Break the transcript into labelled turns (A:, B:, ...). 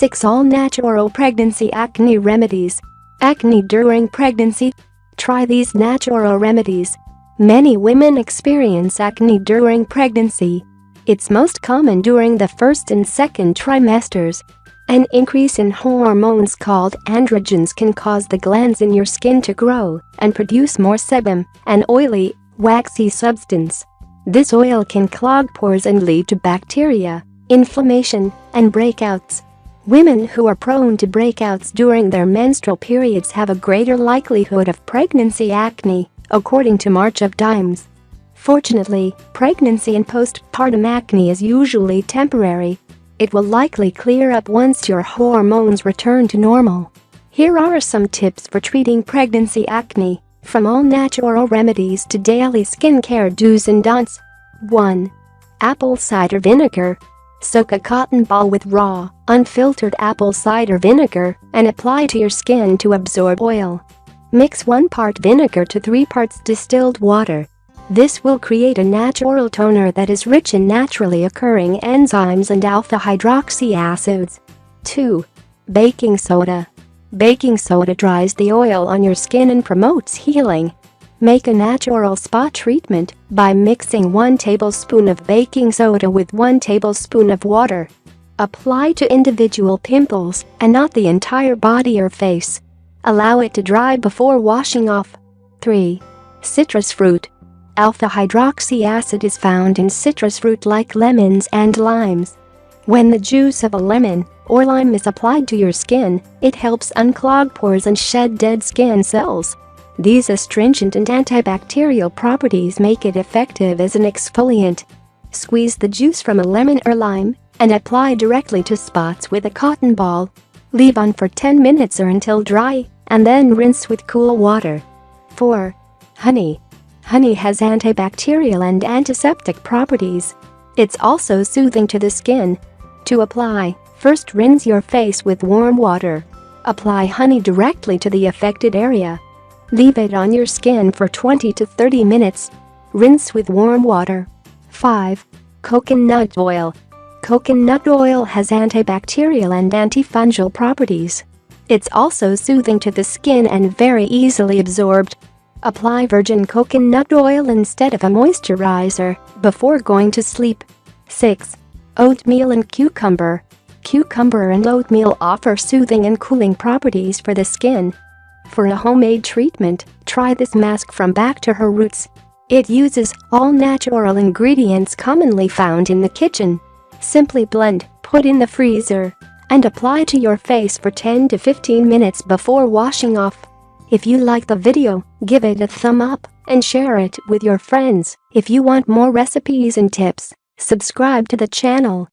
A: 6 all-natural pregnancy acne remedies. Acne during pregnancy? Try these natural remedies. Many women experience acne during pregnancy. It's most common during the first and second trimesters. An increase in hormones called androgens can cause the glands in your skin to grow and produce more sebum, an oily, waxy substance. This oil can clog pores and lead to bacteria, inflammation, and breakouts. Women who are prone to breakouts during their menstrual periods have a greater likelihood of pregnancy acne, according to March of Dimes. Fortunately, pregnancy and postpartum acne is usually temporary. It will likely clear up once your hormones return to normal. Here are some tips for treating pregnancy acne, from all-natural remedies to daily skincare do's and don'ts. 1. Apple cider vinegar. Soak a cotton ball with raw, unfiltered apple cider vinegar and apply to your skin to absorb oil. Mix 1 part vinegar to 3 parts distilled water. This will create a natural toner that is rich in naturally occurring enzymes and alpha-hydroxy acids. 2. Baking soda. Baking soda dries the oil on your skin and promotes healing. Make a natural spa treatment by mixing 1 tablespoon of baking soda with 1 tablespoon of water. Apply to individual pimples and not the entire body or face. Allow it to dry before washing off. 3. Citrus fruit. Alpha-hydroxy acid is found in citrus fruit like lemons and limes. When the juice of a lemon or lime is applied to your skin, it helps unclog pores and shed dead skin cells. These astringent and antibacterial properties make it effective as an exfoliant. Squeeze the juice from a lemon or lime and apply directly to spots with a cotton ball. Leave on for 10 minutes or until dry, and then rinse with cool water. 4. Honey. Honey has antibacterial and antiseptic properties. It's also soothing to the skin. To apply, first rinse your face with warm water. Apply honey directly to the affected area. Leave it on your skin for 20 to 30 minutes. Rinse with warm water. 5. Coconut oil. Coconut oil has antibacterial and antifungal properties. It's also soothing to the skin and very easily absorbed. Apply virgin coconut oil instead of a moisturizer before going to sleep. 6. Oatmeal and cucumber. Cucumber and oatmeal offer soothing and cooling properties for the skin. For a homemade treatment, try this mask from back to her roots. It uses all natural ingredients commonly found in the kitchen. Simply blend, put in the freezer, and apply to your face for 10 to 15 minutes before washing off. If you like the video, give it a thumb up and share it with your friends. If you want more recipes and tips, subscribe to the channel.